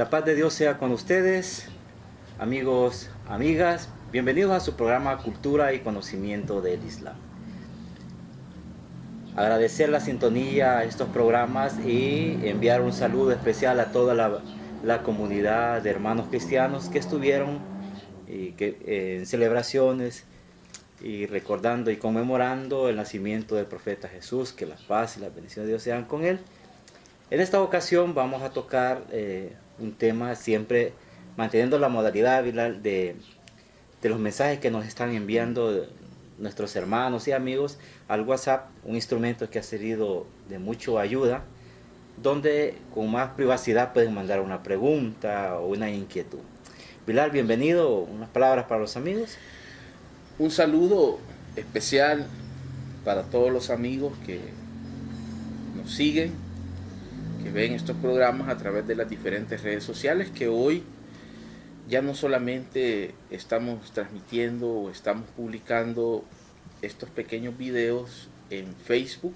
la paz de Dios sea con ustedes, amigos, amigas. Bienvenidos a su programa Cultura y Conocimiento del Islam. Agradecer la sintonía a estos programas y enviar un saludo especial a toda la comunidad de hermanos cristianos que estuvieron en celebraciones y recordando y conmemorando el nacimiento del profeta Jesús. Que la paz y la bendición de Dios sean con él. En esta ocasión vamos a tocar un tema siempre manteniendo la modalidad de los mensajes que nos están enviando nuestros hermanos y amigos al WhatsApp, un instrumento que ha servido de mucha ayuda, donde con más privacidad pueden mandar una pregunta o una inquietud. Bilal, bienvenido, unas palabras para los amigos. Un saludo especial para todos los amigos que nos siguen, que ven estos programas a través de las diferentes redes sociales, que hoy ya no solamente estamos transmitiendo o estamos publicando estos pequeños videos en Facebook,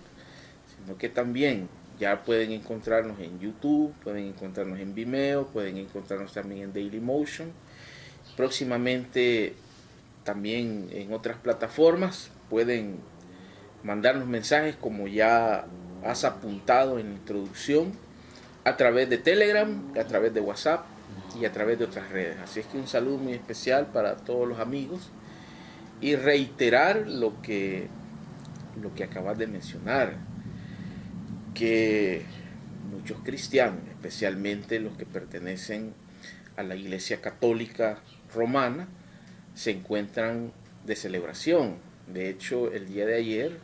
sino que también ya pueden encontrarnos en YouTube, pueden encontrarnos en Vimeo, pueden encontrarnos también en Dailymotion. Próximamente también en otras plataformas pueden mandarnos mensajes, como ya has apuntado en la introducción, a través de Telegram, a través de WhatsApp y a través de otras redes. Así es que un saludo muy especial para todos los amigos y reiterar lo que acabas de mencionar, que muchos cristianos, especialmente los que pertenecen a la Iglesia Católica Romana, se encuentran de celebración. De hecho, el día de ayer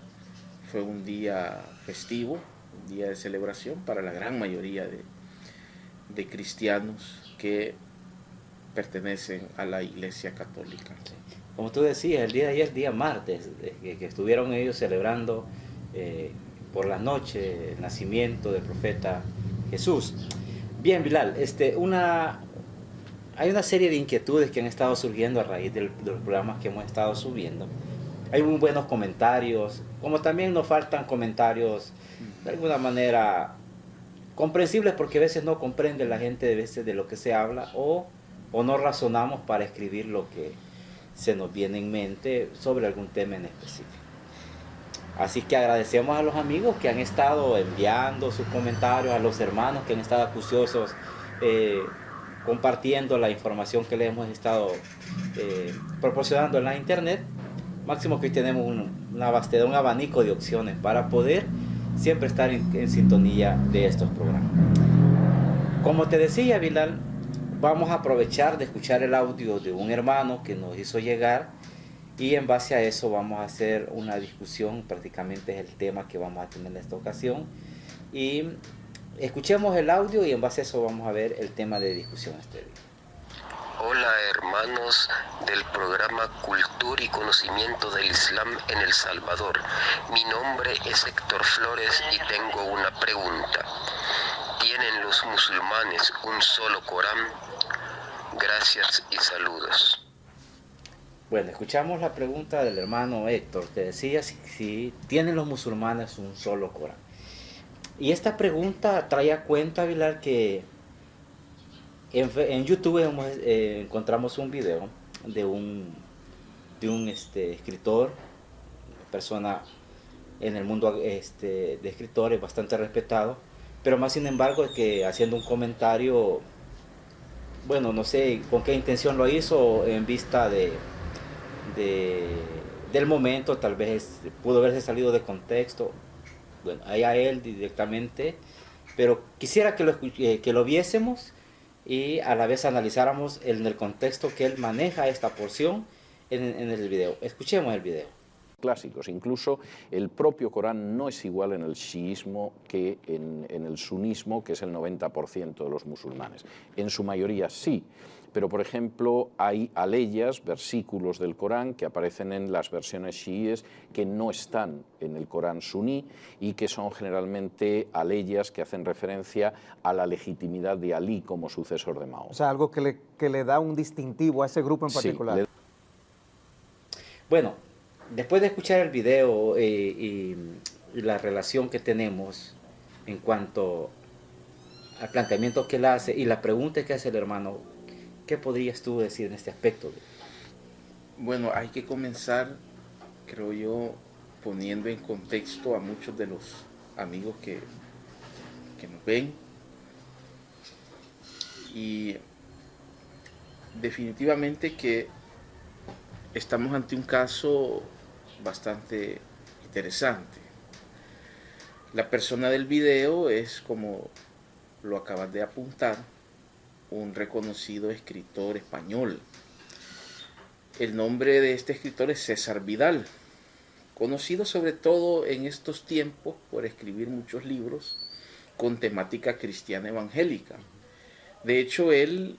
fue un día festivo, un día de celebración para la gran mayoría de cristianos que pertenecen a la Iglesia Católica. Como tú decías, el día de ayer, día martes, que estuvieron ellos celebrando por la noche el nacimiento del profeta Jesús. Bien, Bilal, hay una serie de inquietudes que han estado surgiendo a raíz de los programas que hemos estado subiendo. Hay muy buenos comentarios, como también nos faltan comentarios de alguna manera comprensibles, porque a veces no comprende la gente de lo que se habla, o no razonamos para escribir lo que se nos viene en mente sobre algún tema en específico. Así que agradecemos a los amigos que han estado enviando sus comentarios, a los hermanos que han estado acuciosos, compartiendo la información que les hemos estado proporcionando en la internet. Máximo que hoy tenemos un abanico de opciones para poder siempre estar en sintonía de estos programas. Como te decía, Bilal, vamos a aprovechar de escuchar el audio de un hermano que nos hizo llegar, y en base a eso vamos a hacer una discusión. Prácticamente es el tema que vamos a tener en esta ocasión, y escuchemos el audio y en base a eso vamos a ver el tema de discusión este día. Hola hermanos del programa Cultura y Conocimiento del Islam en El Salvador. Mi nombre es Héctor Flores y tengo una pregunta. ¿Tienen los musulmanes un solo Corán? Gracias y saludos. Bueno, escuchamos la pregunta del hermano Héctor, que decía si tienen los musulmanes un solo Corán. Y esta pregunta trae a cuenta, Bilal, que en YouTube encontramos un video de un escritor, persona en el mundo de escritores bastante respetado, pero más sin embargo que haciendo un comentario, bueno, no sé con qué intención lo hizo, en vista del momento, tal vez pudo haberse salido de contexto. Bueno, ahí a él directamente, pero quisiera que lo viésemos y a la vez analizáramos en el contexto que él maneja esta porción en el video. Escuchemos el video. Clásicos. Incluso el propio Corán no es igual en el chiismo que en el sunismo, que es el 90% de los musulmanes. En su mayoría sí, pero por ejemplo hay aleyas, versículos del Corán que aparecen en las versiones chiíes que no están en el Corán suní y que son generalmente aleyas que hacen referencia a la legitimidad de Alí como sucesor de Mahoma. O sea, algo que le da un distintivo a ese grupo en particular. Sí, Bueno, después de escuchar el video y la relación que tenemos en cuanto al planteamiento que él hace y la pregunta que hace el hermano, ¿qué podrías tú decir en este aspecto? Bueno, hay que comenzar, creo yo, poniendo en contexto a muchos de los amigos que nos ven. Y definitivamente que estamos ante un caso bastante interesante. La persona del video es, como lo acabas de apuntar, un reconocido escritor español. El nombre de este escritor es César Vidal, conocido sobre todo en estos tiempos por escribir muchos libros con temática cristiana evangélica. De hecho, él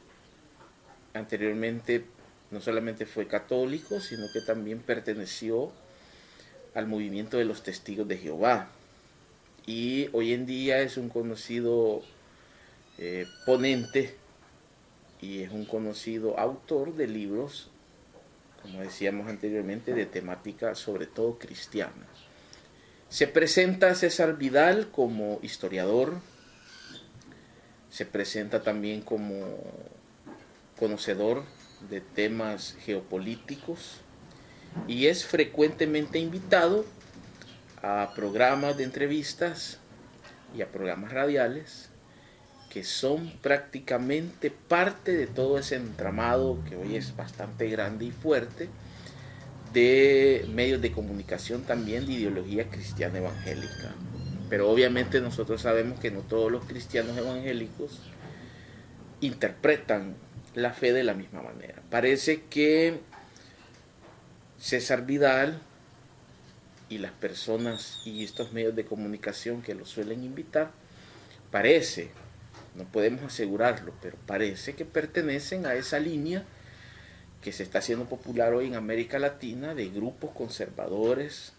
anteriormente no solamente fue católico, sino que también perteneció al movimiento de los Testigos de Jehová. Y hoy en día es un conocido ponente y es un conocido autor de libros, como decíamos anteriormente, de temática sobre todo cristiana. Se presenta César Vidal como historiador, se presenta también como conocedor de temas geopolíticos y es frecuentemente invitado a programas de entrevistas y a programas radiales que son prácticamente parte de todo ese entramado que hoy es bastante grande y fuerte de medios de comunicación también de ideología cristiana evangélica. Pero obviamente nosotros sabemos que no todos los cristianos evangélicos interpretan la fe de la misma manera. Parece que César Vidal y las personas y estos medios de comunicación que lo suelen invitar, parece, no podemos asegurarlo, pero parece que pertenecen a esa línea que se está haciendo popular hoy en América Latina de grupos conservadores,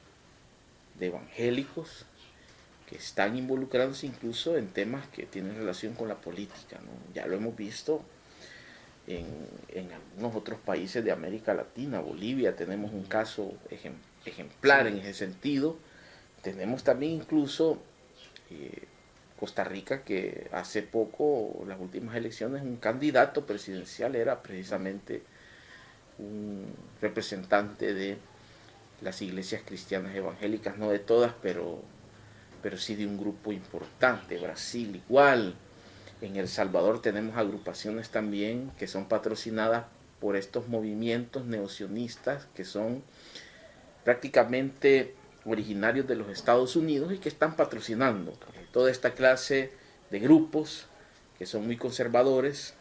de evangélicos, que están involucrados incluso en temas que tienen relación con la política, ¿no? Ya lo hemos visto en algunos otros países de América Latina. Bolivia tenemos un caso ejemplar en ese sentido. Tenemos también incluso Costa Rica, que hace poco, las últimas elecciones, un candidato presidencial era precisamente un representante de las iglesias cristianas evangélicas, no de todas, pero sí de un grupo importante. Brasil igual. En El Salvador tenemos agrupaciones también que son patrocinadas por estos movimientos neosionistas que son prácticamente originarios de los Estados Unidos y que están patrocinando toda esta clase de grupos que son muy conservadores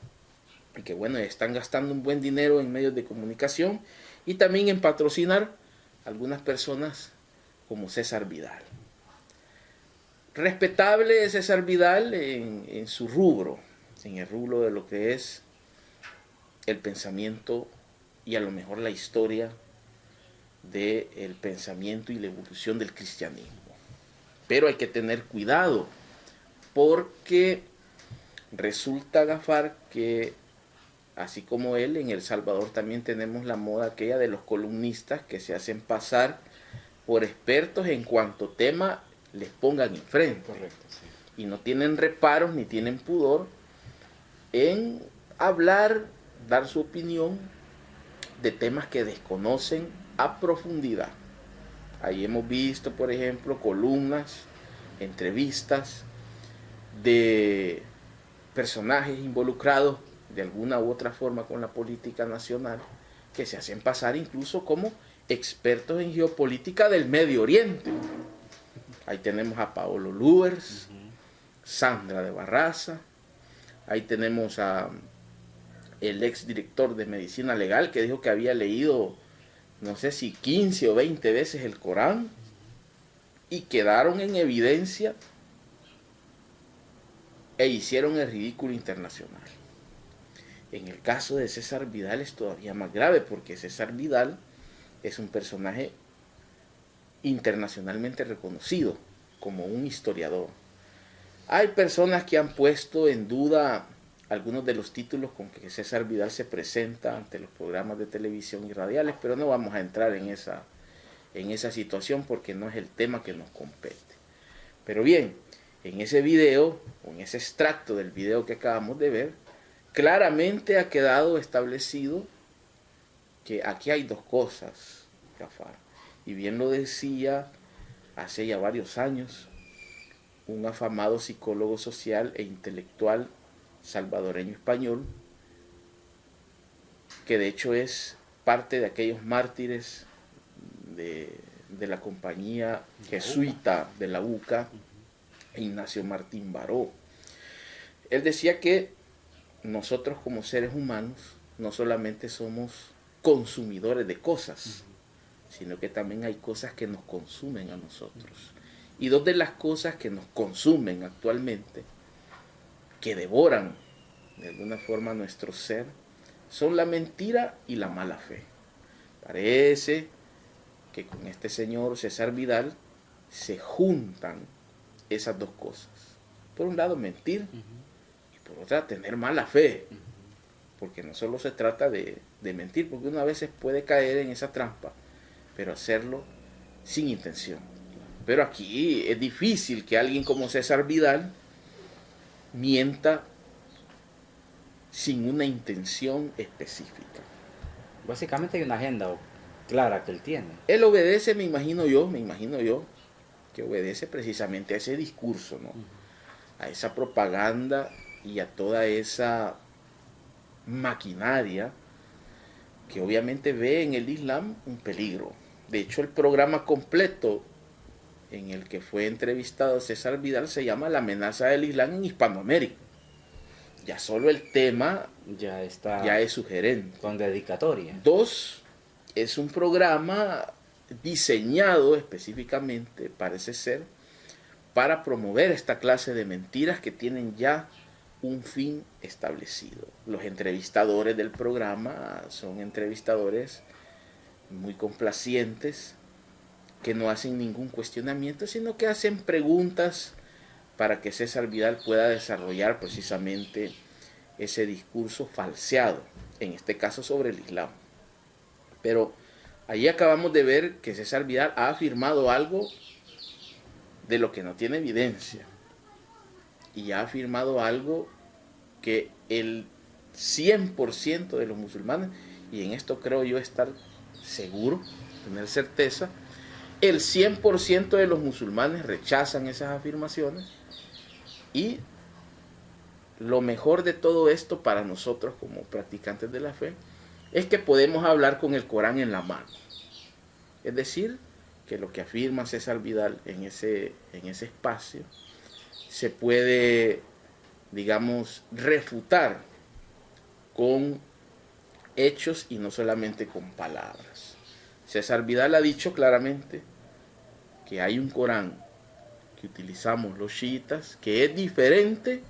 y que bueno, están gastando un buen dinero en medios de comunicación y también en patrocinar a algunas personas como César Vidal. Respetable César Vidal en su rubro, en el rubro de lo que es el pensamiento y a lo mejor la historia del pensamiento y la evolución del cristianismo. Pero hay que tener cuidado porque resulta, Gafar, que así como él, en El Salvador también tenemos la moda aquella de los columnistas que se hacen pasar por expertos en cuanto tema les pongan enfrente. Correcto, sí. Y no tienen reparos ni tienen pudor en hablar, dar su opinión de temas que desconocen a profundidad. Ahí hemos visto, por ejemplo, columnas, entrevistas de personajes involucrados de alguna u otra forma con la política nacional que se hacen pasar incluso como expertos en geopolítica del Medio Oriente. Ahí tenemos a Paolo Luers, Sandra de Barraza, ahí tenemos a el ex director de Medicina Legal que dijo que había leído no sé si 15 o 20 veces el Corán y quedaron en evidencia e hicieron el ridículo internacional. En el caso de César Vidal es todavía más grave porque César Vidal es un personaje internacionalmente reconocido como un historiador. Hay personas que han puesto en duda algunos de los títulos con que César Vidal se presenta ante los programas de televisión y radiales, pero no vamos a entrar en esa situación porque no es el tema que nos compete. Pero bien, en ese video, o en ese extracto del video que acabamos de ver, claramente ha quedado establecido que aquí hay dos cosas, Gafar. Y bien lo decía hace ya varios años un afamado psicólogo social e intelectual salvadoreño español, que de hecho es parte de aquellos mártires de la compañía jesuita de la UCA, Ignacio Martín Baró. Él decía que nosotros como seres humanos no solamente somos consumidores de cosas, sino que también hay cosas que nos consumen a nosotros. Y dos de las cosas que nos consumen actualmente, que devoran de alguna forma nuestro ser, son la mentira y la mala fe. Parece que con este señor César Vidal se juntan esas dos cosas. Por un lado mentir y por otra tener mala fe. Porque no solo se trata de mentir, porque uno a veces puede caer en esa trampa, pero hacerlo sin intención. Pero aquí es difícil que alguien como César Vidal mienta sin una intención específica. Básicamente hay una agenda clara que él tiene. Él obedece, me imagino yo, que obedece precisamente a ese discurso, ¿no? A esa propaganda y a toda esa maquinaria que obviamente ve en el Islam un peligro. De hecho, el programa completo en el que fue entrevistado César Vidal se llama La amenaza del Islam en Hispanoamérica. Ya solo el tema ya es sugerente. Con dedicatoria. 2, es un programa diseñado específicamente, parece ser, para promover esta clase de mentiras que tienen ya un fin establecido. Los entrevistadores del programa son entrevistadores muy complacientes, que no hacen ningún cuestionamiento, sino que hacen preguntas para que César Vidal pueda desarrollar precisamente ese discurso falseado, en este caso sobre el Islam. Pero allí acabamos de ver que César Vidal ha afirmado algo de lo que no tiene evidencia, y ha afirmado algo que el 100% de los musulmanes, y en esto creo yo estar seguro, tener certeza, el 100% de los musulmanes rechazan esas afirmaciones. Y lo mejor de todo esto para nosotros como practicantes de la fe es que podemos hablar con el Corán en la mano. Es decir, que lo que afirma César Vidal en ese espacio se puede, digamos, refutar con hechos y no solamente con palabras. César Vidal ha dicho claramente que hay un Corán que utilizamos los chiitas que es diferente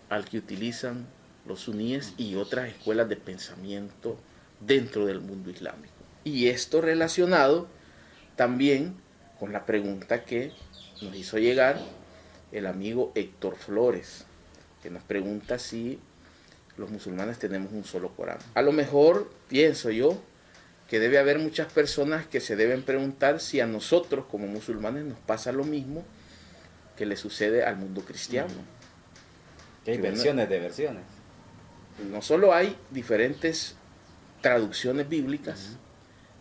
al que utilizan los suníes y otras escuelas de pensamiento dentro del mundo islámico. Y esto relacionado también con la pregunta que nos hizo llegar el amigo Héctor Flores, que nos pregunta si los musulmanes tenemos un solo Corán. A lo mejor, pienso yo, que debe haber muchas personas que se deben preguntar si a nosotros como musulmanes nos pasa lo mismo que le sucede al mundo cristiano. Que hay versiones de versiones. No solo hay diferentes traducciones bíblicas,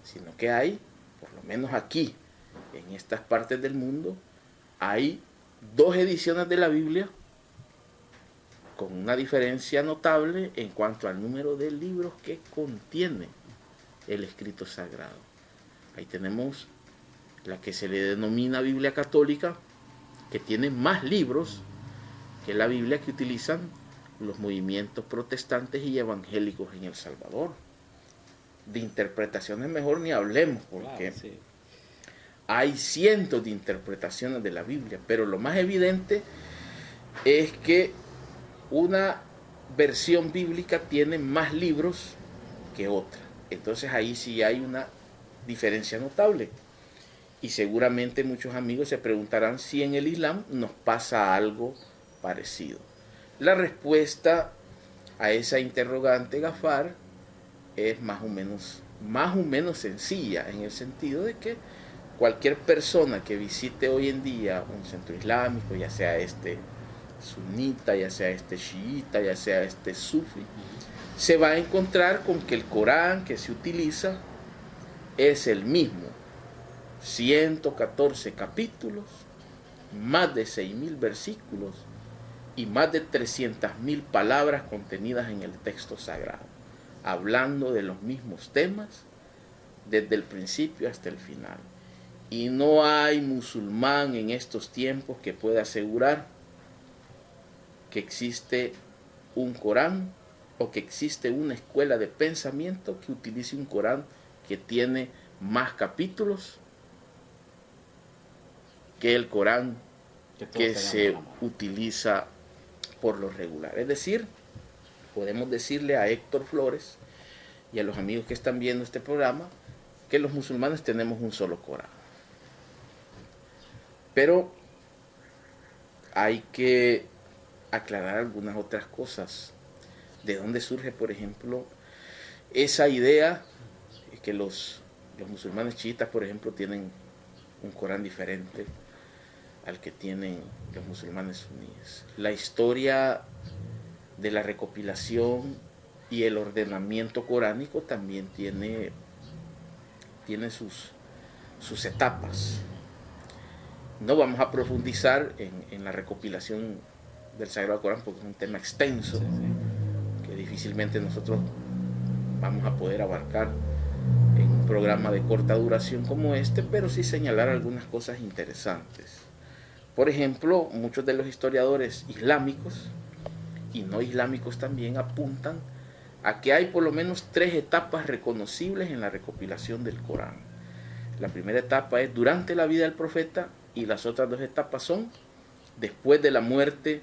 sino que hay, por lo menos aquí, en estas partes del mundo, hay 2 ediciones de la Biblia con una diferencia notable en cuanto al número de libros que contiene el escrito sagrado. Ahí tenemos la que se le denomina Biblia católica, que tiene más libros que la Biblia que utilizan los movimientos protestantes y evangélicos en El Salvador. De interpretaciones mejor ni hablemos, porque hay cientos de interpretaciones de la Biblia, pero lo más evidente es que una versión bíblica tiene más libros que otra. Entonces ahí sí hay una diferencia notable. Y seguramente muchos amigos se preguntarán si en el Islam nos pasa algo parecido. La respuesta a esa interrogante, Gafar, es más o menos sencilla, en el sentido de que cualquier persona que visite hoy en día un centro islámico, ya sea este sunita, ya sea este chiita, ya sea este sufi, se va a encontrar con que el Corán que se utiliza es el mismo. 114 capítulos, más de 6.000 versículos y más de 300.000 palabras contenidas en el texto sagrado, hablando de los mismos temas desde el principio hasta el final. Y no hay musulmán en estos tiempos que pueda asegurar que existe un Corán o que existe una escuela de pensamiento que utilice un Corán que tiene más capítulos que el Corán que se utiliza por lo regular. Es decir, podemos decirle a Héctor Flores y a los amigos que están viendo este programa que los musulmanes tenemos un solo Corán. Pero hay que aclarar algunas otras cosas. ¿De dónde surge, por ejemplo, esa idea que los musulmanes chiitas, por ejemplo, tienen un Corán diferente al que tienen los musulmanes suníes? La historia de la recopilación y el ordenamiento coránico también tiene sus etapas. No vamos a profundizar en la recopilación del Sagrado Corán porque es un tema extenso que difícilmente nosotros vamos a poder abarcar en un programa de corta duración como este, pero sí señalar algunas cosas interesantes. Por ejemplo, muchos de los historiadores islámicos y no islámicos también apuntan a que hay por lo menos 3 etapas reconocibles en la recopilación del Corán. La primera etapa es durante la vida del profeta y las otras 2 etapas son después de la muerte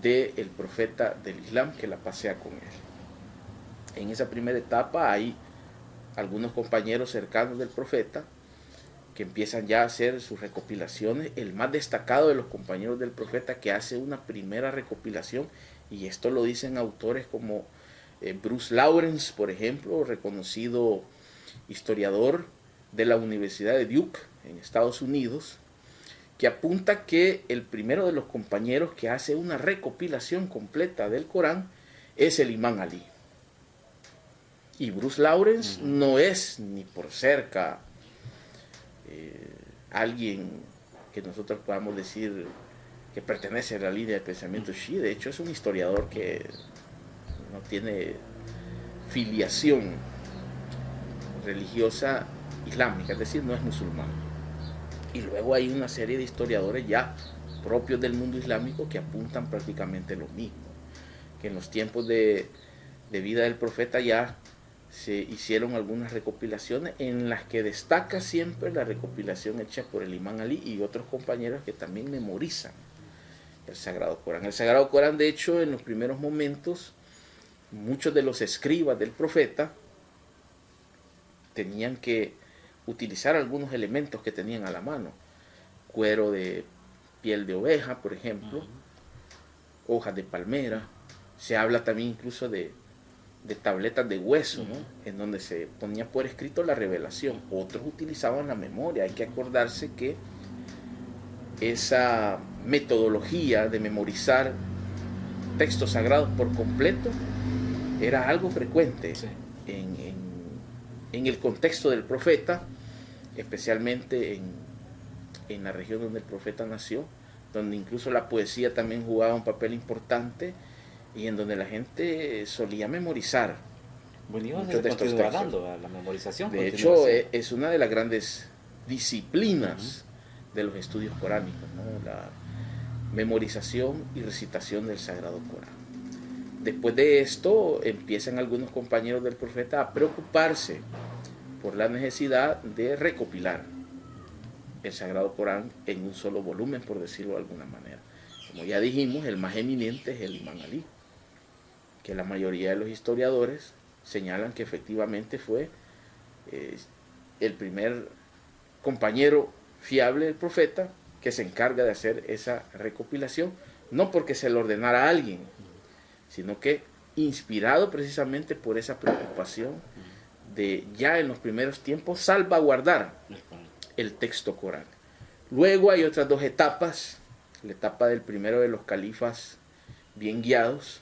del profeta del Islam, que la pasea con él. En esa primera etapa hay algunos compañeros cercanos del profeta que empiezan ya a hacer sus recopilaciones. El más destacado de los compañeros del profeta que hace una primera recopilación, y esto lo dicen autores como Bruce Lawrence, por ejemplo, reconocido historiador de la Universidad de Duke en Estados Unidos, que apunta que el primero de los compañeros que hace una recopilación completa del Corán es el Imán Ali. Y Bruce Lawrence no es ni por cerca alguien que nosotros podamos decir que pertenece a la línea de pensamiento chií. De hecho, es un historiador que no tiene filiación religiosa islámica, es decir, no es musulmán. Y luego hay una serie de historiadores ya propios del mundo islámico que apuntan prácticamente lo mismo, que en los tiempos de vida del profeta ya se hicieron algunas recopilaciones en las que destaca siempre la recopilación hecha por el Imán Ali y otros compañeros que también memorizan el Sagrado Corán. El Sagrado Corán, de hecho, en los primeros momentos, muchos de los escribas del profeta tenían que utilizar algunos elementos que tenían a la mano. Cuero de piel de oveja, por ejemplo, hojas de palmera. Se habla también incluso de tabletas de hueso, ¿no? En donde se ponía por escrito la revelación. Otros utilizaban la memoria. Hay que acordarse que esa metodología de memorizar textos sagrados por completo era algo frecuente en el contexto del profeta, especialmente en la región donde el profeta nació, donde incluso la poesía también jugaba un papel importante y en donde la gente solía memorizar. Bueno, muchos de estos textos. La memorización. De hecho, es una de las grandes disciplinas de los estudios coránicos, ¿no? La memorización y recitación del Sagrado Corán. Después de esto empiezan algunos compañeros del profeta a preocuparse por la necesidad de recopilar el Sagrado Corán en un solo volumen, por decirlo de alguna manera. Como ya dijimos, el más eminente es el Imán Ali, que la mayoría de los historiadores señalan que efectivamente fue el primer compañero fiable del profeta que se encarga de hacer esa recopilación, no porque se lo ordenara a alguien, sino que inspirado precisamente por esa preocupación de ya en los primeros tiempos salvaguardar el texto Corán. Luego hay otras dos etapas, la etapa del primero de los califas bien guiados,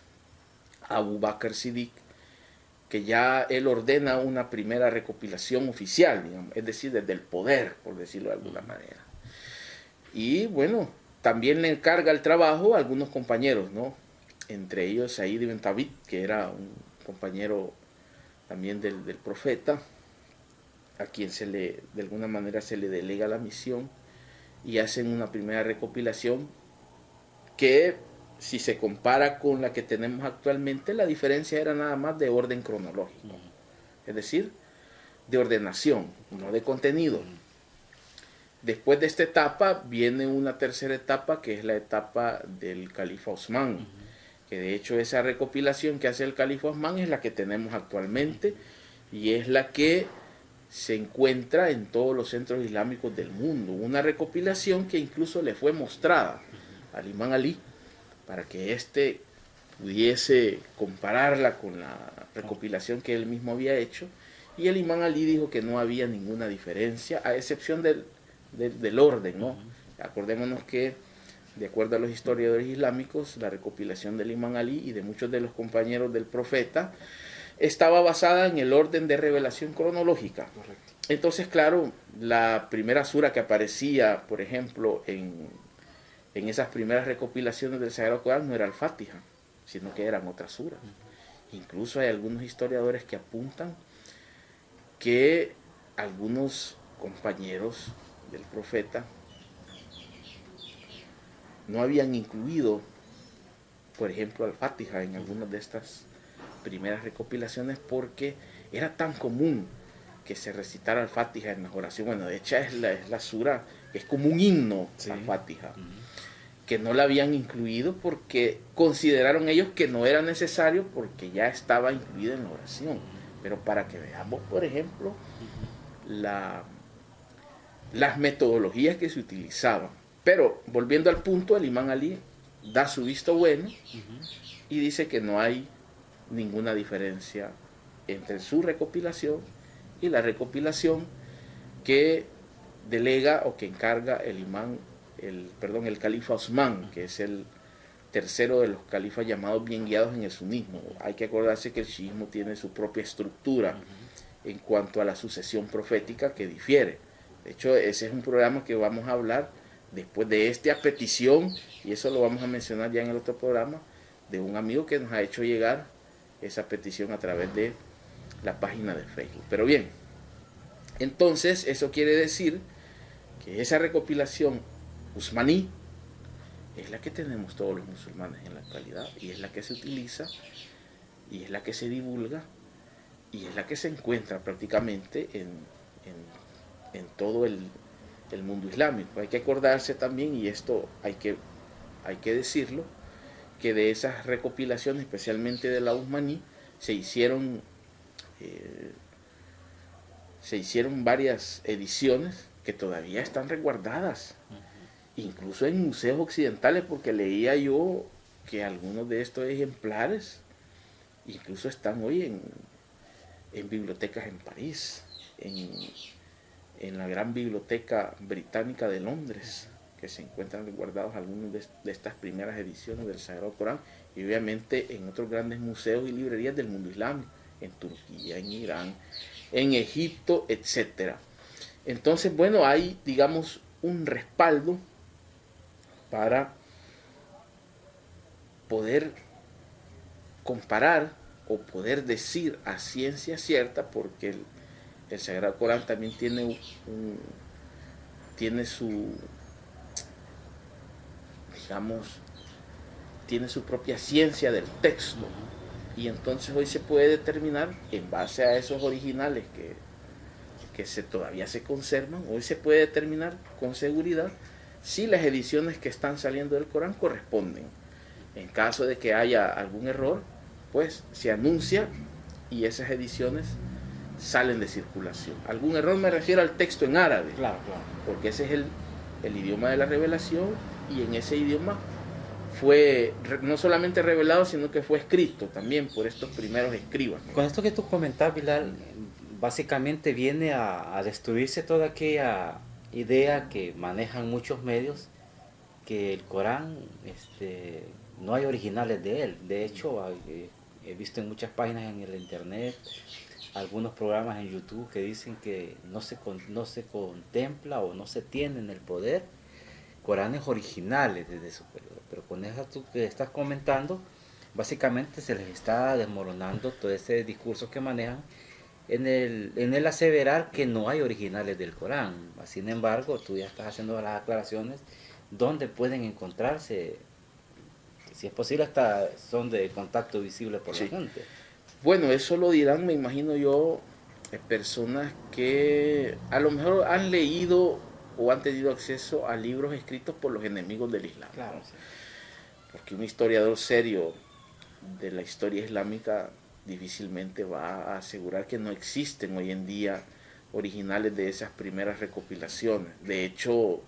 Abu Bakr Siddiq, que ya él ordena una primera recopilación oficial, digamos, es decir, desde el poder, por decirlo de alguna manera. Y bueno, también le encarga el trabajo a algunos compañeros, ¿no? Entre ellos Said ibn Tabit, que era un compañero también del profeta, a quien de alguna manera se le delega la misión, y hacen una primera recopilación que, si se compara con la que tenemos actualmente, la diferencia era nada más de orden cronológico, es decir, de ordenación, no de contenido. Después de esta etapa viene una tercera etapa, que es la etapa del califa Osman, que de hecho esa recopilación que hace el califa Osman es la que tenemos actualmente y es la que se encuentra en todos los centros islámicos del mundo. Una recopilación que incluso le fue mostrada al imán Ali para que éste pudiese compararla con la recopilación que él mismo había hecho, y el imán Ali dijo que no había ninguna diferencia, a excepción del orden, ¿no? Acordémonos que, de acuerdo a los historiadores islámicos, la recopilación del imán Ali y de muchos de los compañeros del profeta estaba basada en el orden de revelación cronológica. Correcto. Entonces, claro, la primera sura que aparecía, por ejemplo, en esas primeras recopilaciones del Sagrado Corán no era el Fatiha, sino que eran otras suras. Incluso hay algunos historiadores que apuntan que algunos compañeros del profeta no habían incluido, por ejemplo, al Fatiha en algunas de estas primeras recopilaciones porque era tan común que se recitara al Fatiha en las oraciones. Bueno, de hecho es la sura, es como un himno al Fatiha, que no la habían incluido porque consideraron ellos que no era necesario porque ya estaba incluida en la oración. Pero para que veamos, por ejemplo, las metodologías que se utilizaban. Pero volviendo al punto, el imán Ali da su visto bueno y dice que no hay ninguna diferencia entre su recopilación y la recopilación que delega o que encarga el califa Osman, que es el tercero de los califas llamados bien guiados en el sunismo. Hay que acordarse que el chiismo tiene su propia estructura en cuanto a la sucesión profética que difiere. De hecho, ese es un programa que vamos a hablar después de este, a petición, y eso lo vamos a mencionar ya en el otro programa, de un amigo que nos ha hecho llegar esa petición a través de la página de Facebook. Pero bien, entonces eso quiere decir que esa recopilación usmaní es la que tenemos todos los musulmanes en la actualidad, y es la que se utiliza, y es la que se divulga, y es la que se encuentra prácticamente en todo el mundo islámico. Hay que acordarse también, y esto hay que decirlo, que de esas recopilaciones, especialmente de la Usmaní, se hicieron varias ediciones que todavía están resguardadas, incluso en museos occidentales, porque leía yo que algunos de estos ejemplares incluso están hoy en bibliotecas en París, en la gran biblioteca británica de Londres, que se encuentran resguardados algunos de estas primeras ediciones del Sagrado Corán, y obviamente en otros grandes museos y librerías del mundo islámico, en Turquía, en Irán, en Egipto, etc. Entonces, bueno, hay, digamos, un respaldo para poder comparar o poder decir a ciencia cierta, porque el Sagrado Corán también tiene su, digamos, tiene su propia ciencia del texto, y entonces hoy se puede determinar, en base a esos originales que todavía se conservan, hoy se puede determinar con seguridad si las ediciones que están saliendo del Corán corresponden. En caso de que haya algún error, pues se anuncia y esas ediciones salen de circulación. Algún error me refiero al texto en árabe, claro. Porque ese es el idioma de la revelación, y en ese idioma fue no solamente revelado, sino que fue escrito también por estos primeros escribas. Con esto que tú comentas, Bilal, básicamente viene a destruirse toda aquella idea que manejan muchos medios, que el Corán no hay originales de él. De hecho, he visto en muchas páginas en el internet, algunos programas en YouTube que dicen que no se contempla o no se tiene en el poder Coranes originales desde su periodo. Pero con eso tú que estás comentando, básicamente se les está desmoronando todo ese discurso que manejan en el aseverar que no hay originales del Corán. Sin embargo, tú ya estás haciendo las aclaraciones donde pueden encontrarse, si es posible hasta son de contacto visible por la gente. Bueno, eso lo dirán, me imagino yo, personas que a lo mejor han leído o han tenido acceso a libros escritos por los enemigos del Islam. Claro, sí. Porque un historiador serio de la historia islámica difícilmente va a asegurar que no existen hoy en día originales de esas primeras recopilaciones. De hecho,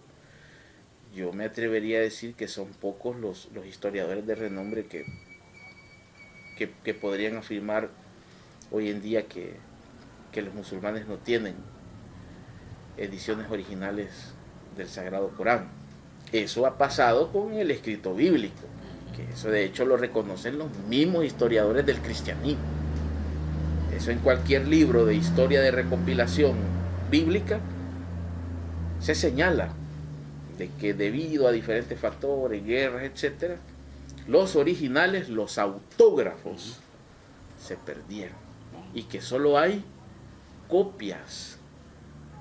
yo me atrevería a decir que son pocos los historiadores de renombre que podrían afirmar hoy en día que los musulmanes no tienen ediciones originales del Sagrado Corán. Eso ha pasado con el escrito bíblico, que eso de hecho lo reconocen los mismos historiadores del cristianismo. Eso en cualquier libro de historia de recopilación bíblica se señala de que debido a diferentes factores, guerras, etcétera, los originales, los autógrafos, se perdieron y que solo hay copias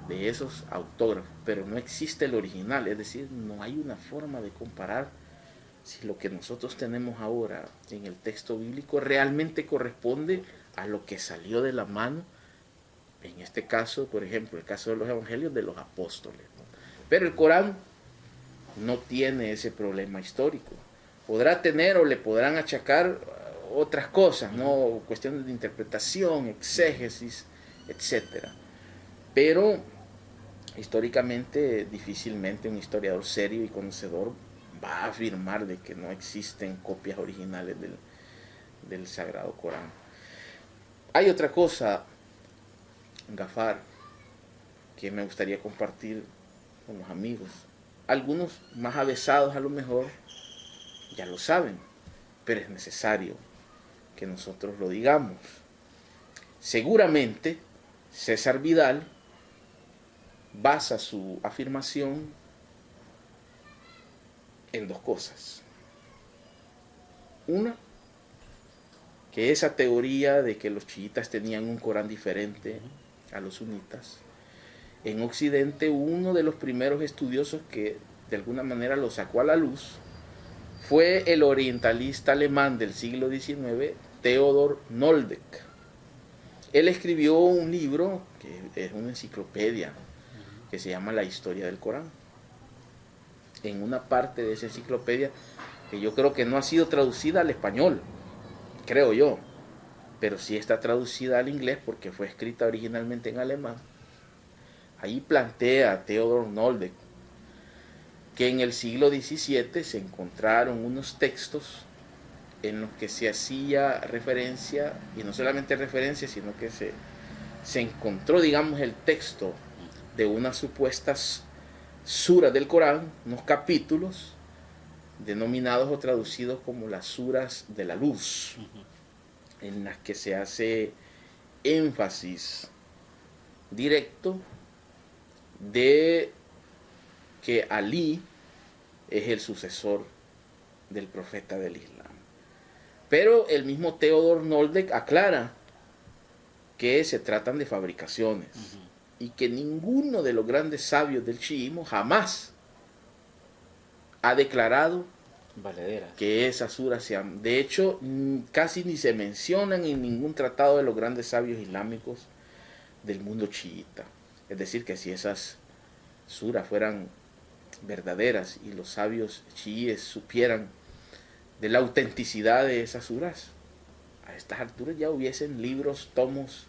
de esos autógrafos, pero no existe el original. Es decir, no hay una forma de comparar si lo que nosotros tenemos ahora en el texto bíblico realmente corresponde a lo que salió de la mano, en este caso, por ejemplo, el caso de los evangelios de los apóstoles, ¿no? Pero el Corán no tiene ese problema histórico. Podrá tener o le podrán achacar otras cosas, ¿no? Cuestiones de interpretación, exégesis, etcétera. Pero históricamente, difícilmente un historiador serio y conocedor va a afirmar de que no existen copias originales del Sagrado Corán. Hay otra cosa, Gafar, que me gustaría compartir con los amigos. Algunos más avesados a lo mejor ya lo saben, pero es necesario que nosotros lo digamos. Seguramente César Vidal basa su afirmación en dos cosas. Una, que esa teoría de que los chiitas tenían un Corán diferente a los sunitas, en Occidente uno de los primeros estudiosos que de alguna manera lo sacó a la luz fue el orientalista alemán del siglo XIX, Theodor Noldeck. Él escribió un libro que es una enciclopedia que se llama La Historia del Corán. En una parte de esa enciclopedia, que yo creo que no ha sido traducida al español, creo yo, pero sí está traducida al inglés porque fue escrita originalmente en alemán. Ahí plantea Theodor Noldeck que en el siglo XVII se encontraron unos textos en los que se hacía referencia, y no solamente referencia, sino que se encontró, digamos, el texto de unas supuestas suras del Corán, unos capítulos denominados o traducidos como las suras de la luz, en las que se hace énfasis directo de que Alí es el sucesor del profeta del Islam. Pero el mismo Theodor Noldeck aclara que se tratan de fabricaciones y que ninguno de los grandes sabios del chiismo jamás ha declarado valederas que esas suras sean. De hecho, casi ni se mencionan en ningún tratado de los grandes sabios islámicos del mundo chiita. Es decir, que si esas suras fueran verdaderas y los sabios chiíes supieran de la autenticidad de esas suras, a estas alturas ya hubiesen libros, tomos,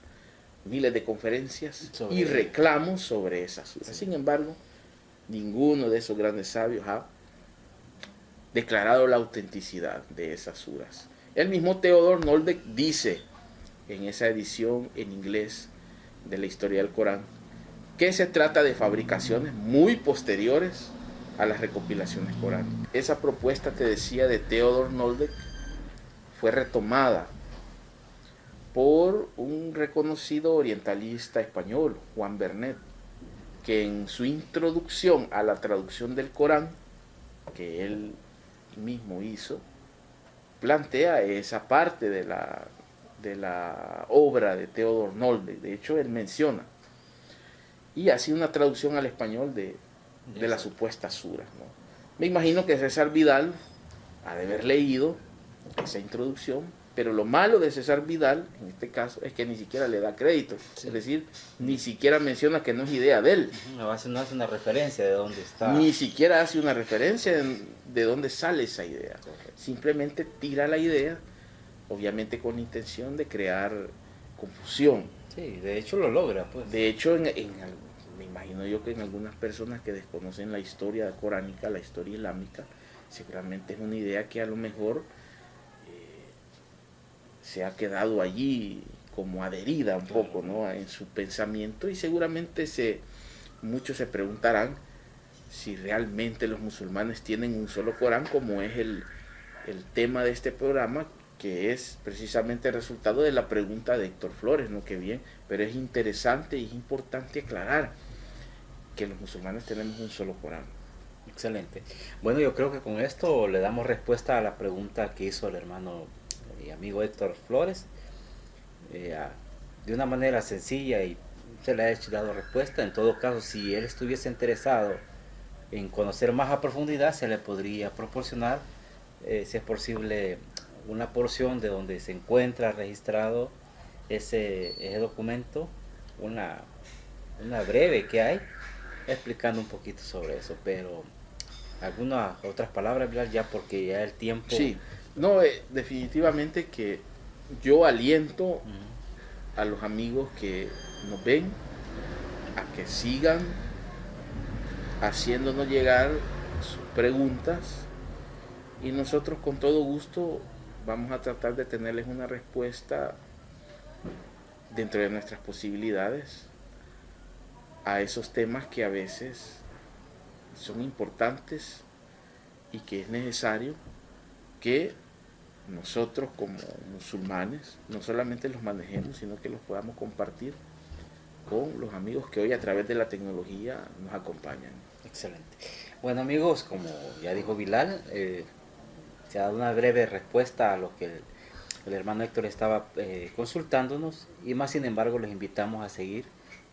miles de conferencias y reclamos sobre esas suras. Sin embargo, ninguno de esos grandes sabios ha declarado la autenticidad de esas suras. El mismo Theodor Noldeck dice en esa edición en inglés de la Historia del Corán que se trata de fabricaciones muy posteriores a las recopilaciones coránicas. Esa propuesta, te decía, de Theodor Nolde fue retomada por un reconocido orientalista español, Juan Bernet, que en su introducción a la traducción del Corán, que él mismo hizo, plantea esa parte de la obra de Theodor Nolde. De hecho, él menciona, y hace una traducción al español de la supuesta sura, ¿no? Me imagino que César Vidal ha de haber leído esa introducción, pero lo malo de César Vidal, en este caso, es que ni siquiera le da crédito. Sí. Es decir, ni siquiera menciona que no es idea de él. No hace una referencia de dónde está. Ni siquiera hace una referencia de dónde sale esa idea. Simplemente tira la idea, obviamente con la intención de crear confusión. Sí, de hecho lo logra, pues. De hecho, me imagino yo que en algunas personas que desconocen la historia coránica, la historia islámica, seguramente es una idea que a lo mejor se ha quedado allí como adherida un poco, ¿no?, en su pensamiento, y seguramente muchos se preguntarán si realmente los musulmanes tienen un solo Corán, como es el tema de este programa, que es precisamente el resultado de la pregunta de Héctor Flores, ¿no? Que bien, pero es interesante y es importante aclarar que los musulmanes tenemos un solo Corán. Excelente. Bueno, yo creo que con esto le damos respuesta a la pregunta que hizo el hermano y amigo Héctor Flores, de una manera sencilla, y se le ha dado respuesta. En todo caso, si él estuviese interesado en conocer más a profundidad, se le podría proporcionar, si es posible, una porción de donde se encuentra registrado ese documento, una breve que hay, explicando un poquito sobre eso. Pero algunas otras palabras, ya porque ya el tiempo... Sí, no, definitivamente que yo aliento a los amigos que nos ven a que sigan haciéndonos llegar sus preguntas, y nosotros con todo gusto vamos a tratar de tenerles una respuesta dentro de nuestras posibilidades a esos temas que a veces son importantes y que es necesario que nosotros como musulmanes no solamente los manejemos, sino que los podamos compartir con los amigos que hoy a través de la tecnología nos acompañan. Excelente. Bueno, amigos, como ya dijo Bilal, se ha dado una breve respuesta a lo que el hermano Héctor estaba consultándonos, y más sin embargo les invitamos a seguir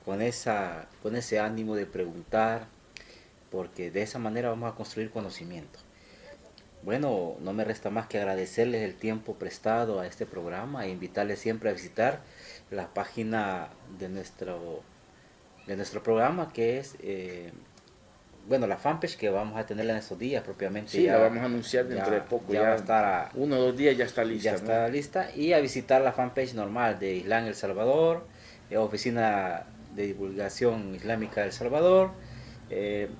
con ese ánimo de preguntar, porque de esa manera vamos a construir conocimiento. Bueno, no me resta más que agradecerles el tiempo prestado a este programa e invitarles siempre a visitar la página de nuestro programa, que es la fanpage que vamos a tener en estos días propiamente. Sí, la vamos a anunciar dentro de poco. Ya va a estar 1 o 2 días ya está lista. Ya está lista, y a visitar la fanpage normal de Islam El Salvador, Oficina de Divulgación Islámica de El Salvador.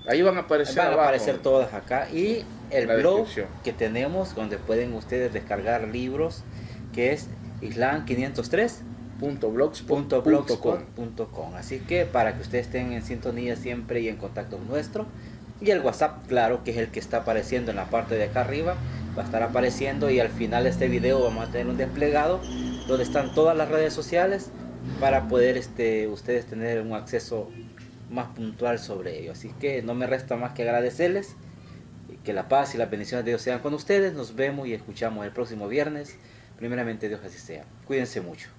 Ahí van a aparecer todas acá, y el blog que tenemos donde pueden ustedes descargar libros, que es islam503.blogspot.com. Así que para que ustedes estén en sintonía siempre y en contacto nuestro, y el WhatsApp, claro, que es el que está apareciendo en la parte de acá arriba, va a estar apareciendo, y al final de este video vamos a tener un desplegado donde están todas las redes sociales para poder ustedes tener un acceso más puntual sobre ello. Así que no me resta más que agradecerles, y que la paz y las bendiciones de Dios sean con ustedes. Nos vemos y escuchamos el próximo viernes, primeramente Dios así sea. Cuídense mucho.